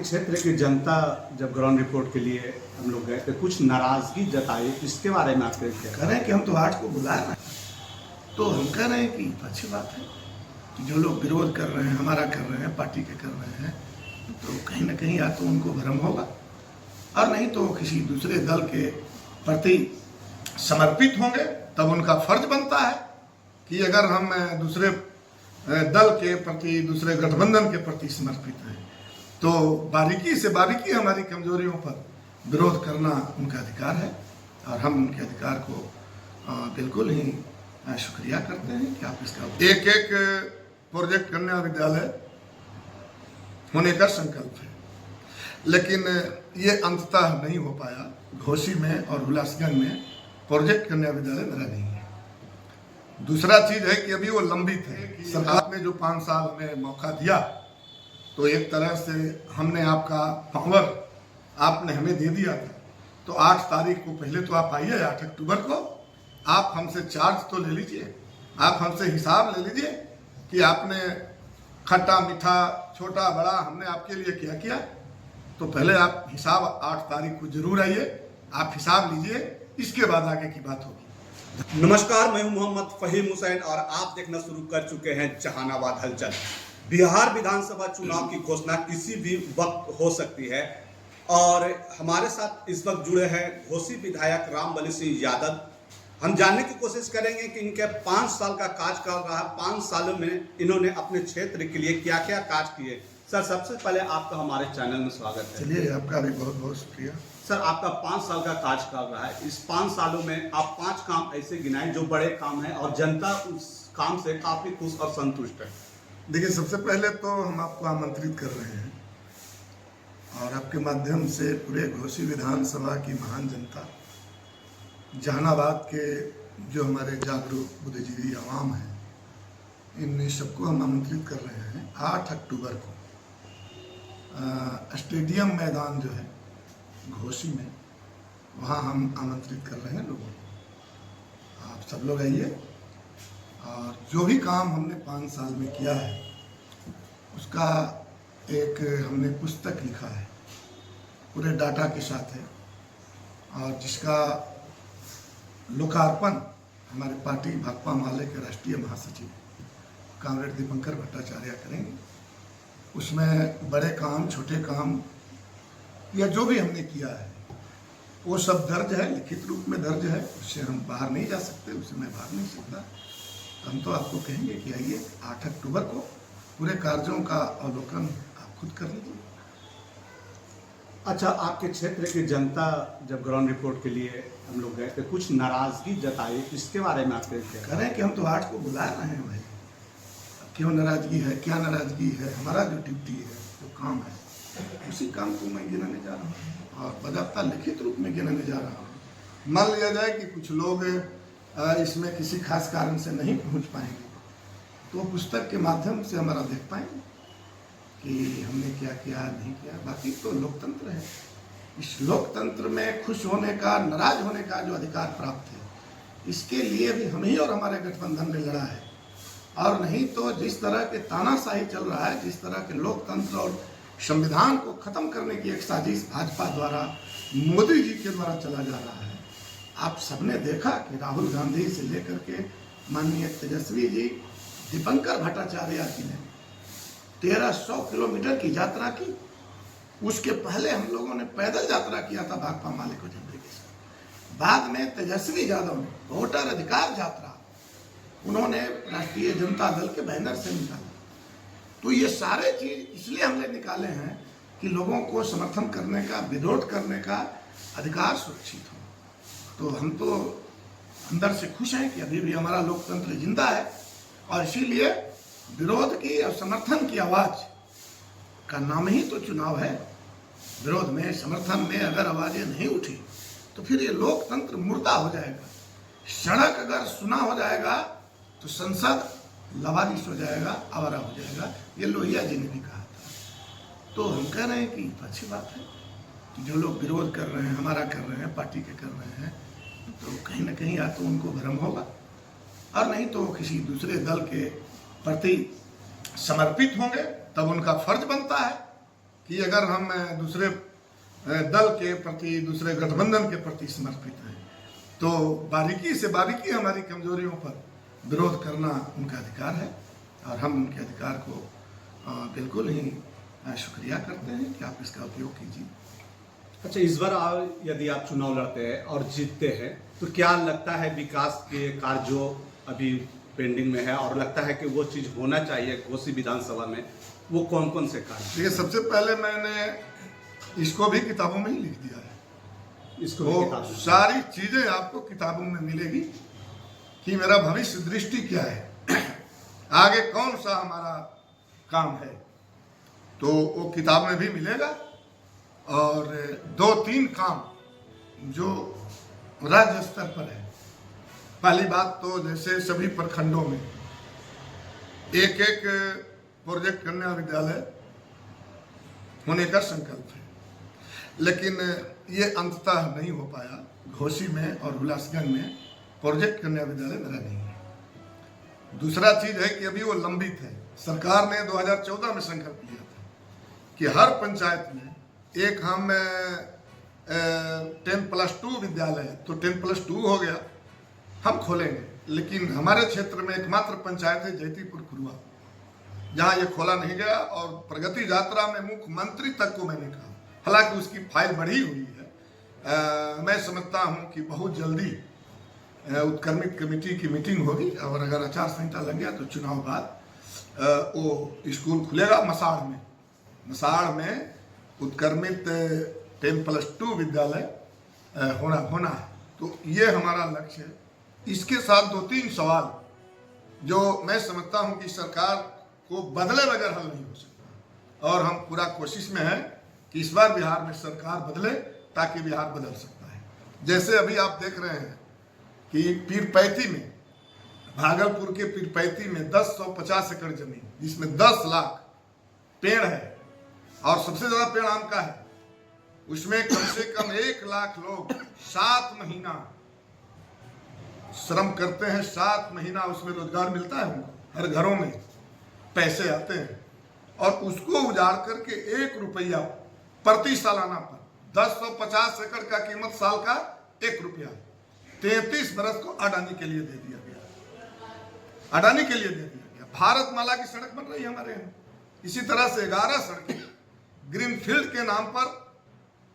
क्षेत्र की जनता जब ग्राउंड रिपोर्ट के लिए हम लोग गए तो कुछ नाराजगी जताई, इसके बारे में आपके क्या कह रहे हैं कि हम तो 8 को बुला रहे हैं, तो हम कह रहे हैं कि अच्छी बात है कि जो लोग विरोध कर रहे हैं, हमारा कर रहे हैं, पार्टी के कर रहे हैं, तो कहीं ना कहीं या तो उनको भ्रम होगा और नहीं तो किसी दूसरे दल के प्रति समर्पित होंगे। तब उनका फर्ज बनता है कि अगर हम दूसरे दल के प्रति, दूसरे गठबंधन के प्रति समर्पित हैं तो बारीकी से बारीकी हमारी कमजोरियों पर विरोध करना उनका अधिकार है और हम उनके अधिकार को बिल्कुल ही शुक्रिया करते हैं कि आप इसका एक एक प्रोजेक्ट कन्या विद्यालय होने का संकल्प है, लेकिन ये अंततः नहीं हो पाया। घोसी में और हुलासगंज में प्रोजेक्ट कन्या विद्यालय मेरा नहीं है। दूसरा चीज है कि अभी वो लंबित है। सरकार ने जो 5 साल में मौका दिया तो एक तरह से हमने आपका पावर आपने हमें दे दिया था। तो 8 तारीख को पहले तो आप आइए, 8 अक्टूबर को आप हमसे चार्ज तो ले लीजिए, आप हमसे हिसाब ले लीजिए कि आपने खट्टा मीठा छोटा बड़ा हमने आपके लिए क्या किया। तो पहले आप हिसाब 8 तारीख को जरूर आइए, आप हिसाब लीजिए, इसके बाद आगे की बात होगी। नमस्कार, मैं हूं मोहम्मद फहीम हुसैन और आप देखना शुरू कर चुके हैं जहानाबाद हलचल। बिहार विधानसभा चुनाव की घोषणा किसी भी वक्त हो सकती है और हमारे साथ इस वक्त जुड़े हैं घोसी विधायक रामबली सिंह यादव। हम जानने की कोशिश करेंगे कि इनके 5 साल का कार्यकाल रहा, 5 सालों में इन्होंने अपने क्षेत्र के लिए क्या क्या कार्य किए। सर, सबसे पहले आपका हमारे चैनल में स्वागत है। चलिए, आपका भी बहुत बहुत शुक्रिया। सर, आपका 5 साल का कार्यकाल रहा है। इस 5 सालों में आप 5 काम ऐसे गिनाए जो बड़े काम हैं और जनता उस काम से काफी खुश और संतुष्ट है। देखिए, सबसे पहले तो हम आपको आमंत्रित कर रहे हैं और आपके माध्यम से पूरे घोसी विधानसभा की महान जनता, जहानाबाद के जो हमारे जागरूक बुद्धिजीवी आवाम हैं, इन सबको हम आमंत्रित कर रहे हैं 8 अक्टूबर को स्टेडियम मैदान जो है घोसी में, वहाँ हम आमंत्रित कर रहे हैं लोगों को। आप सब लोग आइए और जो भी काम हमने 5 साल में किया है उसका एक हमने पुस्तक लिखा है, पूरे डाटा के साथ है, और जिसका लोकार्पण हमारे पार्टी भाकपा माले के राष्ट्रीय महासचिव कॉमरेड दीपंकर भट्टाचार्य करेंगे। उसमें बड़े काम, छोटे काम या जो भी हमने किया है वो सब दर्ज है, लिखित रूप में दर्ज है। उससे हम बाहर नहीं जा सकते, उससे मैं बाहर नहीं सकता। हम तो आपको कहेंगे कि आइए 8 अक्टूबर को पूरे कार्यों का अवलोकन आप खुद कर लीजिए। अच्छा, आपके क्षेत्र की जनता जब ग्राउंड रिपोर्ट के लिए हम लोग गए तो कुछ नाराजगी जताई, इसके बारे में आपके क्या कह रहे हैं कि हम तो 8 को बुला रहे हैं भाई। क्यों नाराजगी है, क्या नाराजगी है? हमारा जो ड्यूटी है, जो काम है, उसी काम को मैं गिनाने जा रहा हूँ और बजाबता लिखित रूप में गिनाने जा रहा हूँ। मान लिया जाए कि कुछ लोग इसमें किसी खास कारण से नहीं पहुँच पाएंगे तो पुस्तक के माध्यम से हमारा देख पाएंगे कि हमने क्या किया, नहीं किया। बाकी तो लोकतंत्र है, इस लोकतंत्र में खुश होने का, नाराज होने का जो अधिकार प्राप्त है, इसके लिए भी हम ही और हमारे गठबंधन ने लड़ा है। और नहीं तो जिस तरह के तानाशाही चल रहा है, जिस तरह के लोकतंत्र और संविधान को खत्म करने की एक साजिश भाजपा द्वारा, मोदी जी के द्वारा चला जा रहा है। आप सबने देखा कि राहुल गांधी से लेकर के माननीय तेजस्वी जी, दीपंकर भट्टाचार्य जी ने 1300 किलोमीटर की यात्रा की। उसके पहले हम लोगों ने पैदल यात्रा किया था भाकपा माले को झंडे के साथ। बाद में तेजस्वी यादव ने वोटर अधिकार यात्रा उन्होंने राष्ट्रीय जनता दल के बैनर से निकाला। तो ये सारे चीज इसलिए हमने निकाले हैं कि लोगों को समर्थन करने का, विरोध करने का अधिकार सुरक्षित हो। तो हम तो अंदर से खुश हैं कि अभी भी हमारा लोकतंत्र जिंदा है और इसीलिए विरोध की और समर्थन की आवाज का नाम ही तो चुनाव है। विरोध में, समर्थन में अगर आवाजें नहीं उठी तो फिर ये लोकतंत्र मुर्दा हो जाएगा। सड़क अगर सुना हो जाएगा तो संसद लवारिस हो जाएगा, आवारा हो जाएगा। ये लोहिया जी ने भी कहा था। तो हम कह रहे हैं कि अच्छी बात है कि जो लोग विरोध कर रहे हैं, हमारा कर रहे हैं, पार्टी के कर रहे हैं, तो कहीं ना कहीं या तो उनको भ्रम होगा और नहीं तो किसी दूसरे दल के प्रति समर्पित होंगे। तब उनका फर्ज बनता है कि अगर हम दूसरे दल के प्रति, दूसरे गठबंधन के प्रति समर्पित हैं, तो बारीकी से बारीकी हमारी कमजोरियों पर विरोध करना उनका अधिकार है और हम उनके अधिकार को बिल्कुल ही शुक्रिया करते हैं कि आप इसका उपयोग कीजिए। अच्छा, इस बार यदि आप चुनाव लड़ते हैं और जीतते हैं तो क्या लगता है विकास के कार्य जो अभी पेंडिंग में है और लगता है कि वो चीज़ होना चाहिए घोसी विधानसभा में, वो कौन कौन से कार्य? देखिए, सबसे पहले मैंने इसको भी किताबों में ही लिख दिया है। इसको वो सारी चीजें आपको किताबों में मिलेगी कि मेरा भविष्य दृष्टि क्या है, आगे कौन सा हमारा काम है, तो वो किताब में भी मिलेगा। और 2-3 काम जो राज्य स्तर पर है। पहली बात तो जैसे सभी प्रखंडों में एक प्रोजेक्ट कन्या विद्यालय होने का संकल्प है, लेकिन ये अंततः नहीं हो पाया। घोसी में और हुलासगंज में प्रोजेक्ट कन्या विद्यालय मेरा नहीं है। दूसरा चीज है कि अभी वो लंबित है। सरकार ने 2014 में संकल्प लिया था कि हर पंचायत में एक हम 10+2 विद्यालय, तो 10+2 हो गया, हम खोलेंगे। लेकिन हमारे क्षेत्र में एकमात्र पंचायत है जयतीपुर खुरुआ, जहाँ ये खोला नहीं गया। और प्रगति यात्रा में मुख्यमंत्री तक को मैंने कहा, हालांकि उसकी फाइल बढ़ी हुई है। मैं समझता हूँ कि बहुत जल्दी उत्क्रमित कमेटी की मीटिंग होगी और अगर आचार संहिता लग गया तो चुनाव बाद वो स्कूल खुलेगा मसाढ़ में। मसाढ़ में उत्क्रमित 10+2 विद्यालय होना है, तो ये हमारा लक्ष्य है। इसके साथ 2-3 सवाल जो मैं समझता हूँ कि सरकार को बदले बगैर हल नहीं हो सकता, और हम पूरा कोशिश में हैं कि इस बार बिहार में सरकार बदले ताकि बिहार बदल सकता है। जैसे अभी आप देख रहे हैं कि पीरपैती में, भागलपुर के पीरपैती में 1050 एकड़ जमीन, जिसमें 10 लाख पेड़ है और सबसे ज्यादा पेड़ आम का है, उसमें कम से कम 1 लाख लोग 7 महीना श्रम करते हैं। 7 महीना उसमें रोजगार मिलता है उनको, हर घरों में पैसे आते हैं, और उसको उजाड़ करके 1 रुपया प्रति सालाना पर 1050 एकड़ का कीमत साल का 1 रुपया 33 बरस को अडानी के लिए दे दिया गया। अडानी के लिए दे दिया गया। भारतमाला की सड़क बन रही है हमारे यहाँ। इसी तरह से 11 सड़कें ग्रीनफील्ड के नाम पर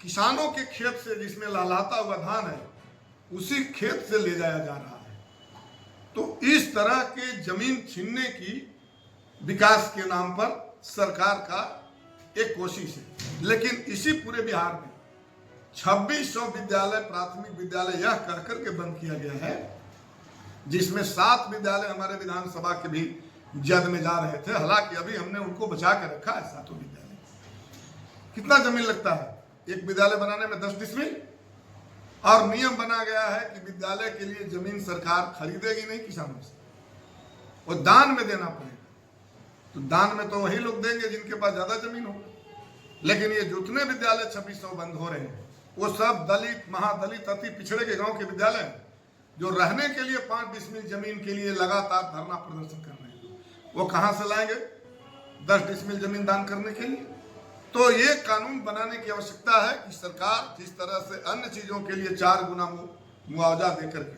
किसानों के खेत से, जिसमें लहलहाता हुआ धान है, उसी खेत से ले जाया जा रहा है। तो इस तरह के जमीन छीनने की विकास के नाम पर सरकार का एक कोशिश है। लेकिन इसी पूरे बिहार में 2600 विद्यालय, प्राथमिक विद्यालय यह कहकर के बंद किया गया है, जिसमें 7 विद्यालय हमारे विधानसभा के भी जद में जा रहे थे। हालांकि अभी हमने उनको बचा के रखा है 7 विद्यालय। कितना जमीन लगता है एक विद्यालय बनाने में? 10 डिसमिल। और नियम बना गया है कि विद्यालय के लिए जमीन सरकार खरीदेगी नहीं किसानों से, वो दान में देना पड़ेगा। तो दान में तो वही लोग देंगे जिनके पास ज्यादा जमीन हो। लेकिन ये जितने विद्यालय 2600 बंद हो रहे हैं, वो सब दलित, महादलित, अति पिछड़े के गांव के विद्यालय हैं, जो रहने के लिए 5 डिसमिल जमीन के लिए लगातार धरना प्रदर्शन कर रहे हैं। वो कहां से लाएंगे 10 डिसमिल जमीन दान करने के लिए? तो ये कानून बनाने की आवश्यकता है कि सरकार जिस तरह से अन्य चीजों के लिए 4 गुना मुआवजा देकर के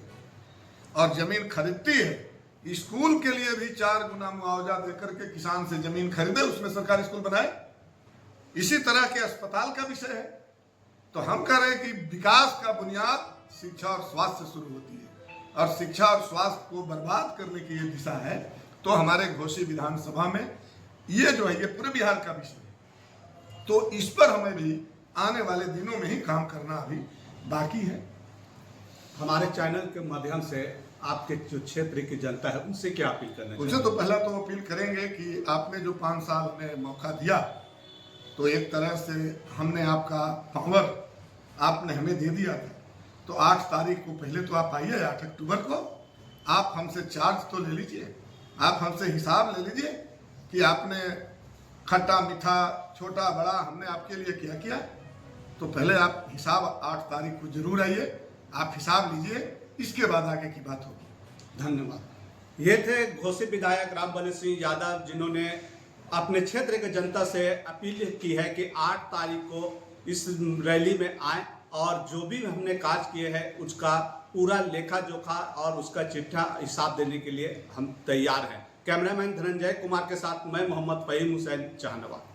और जमीन खरीदती है, स्कूल के लिए भी 4 गुना मुआवजा देकर के किसान से जमीन खरीदे, उसमें सरकार स्कूल बनाए। इसी तरह के अस्पताल का विषय है। तो हम कह रहे हैं कि विकास का बुनियाद शिक्षा और स्वास्थ्य से शुरू होती है, और शिक्षा और स्वास्थ्य को बर्बाद करने की ये दिशा है। तो हमारे घोसी विधानसभा में ये जो है, ये पूरे बिहार का विषय है। तो इस पर हमें भी आने वाले दिनों में ही काम करना अभी बाकी है। हमारे चैनल के माध्यम से आपके जो क्षेत्र की जनता है उनसे क्या अपील करना चाहिए? उनसे तो पहला तो अपील करेंगे कि आपने जो 5 साल में मौका दिया, तो एक तरह से हमने आपका पावर आपने हमें दे दिया था। तो 8 तारीख को पहले तो आप आइए, 8 अक्टूबर को आप हमसे चार्ज तो ले लीजिए, आप हमसे हिसाब ले लीजिए कि आपने खट्टा मीठा, छोटा बड़ा हमने आपके लिए क्या किया। तो पहले आप हिसाब 8 तारीख को जरूर आइए, आप हिसाब लीजिए, इसके बाद आगे की बात होगी। धन्यवाद। ये थे घोसी विधायक रामबली सिंह यादव, जिन्होंने अपने क्षेत्र के जनता से अपील की है कि 8 तारीख को इस रैली में आए और जो भी हमने कार्य किए हैं उसका पूरा लेखा जोखा और उसका चिट्ठा हिसाब देने के लिए हम तैयार हैं। कैमरामैन धनंजय कुमार के साथ मैं मोहम्मद फहीम हुसैन, जहानाबाद।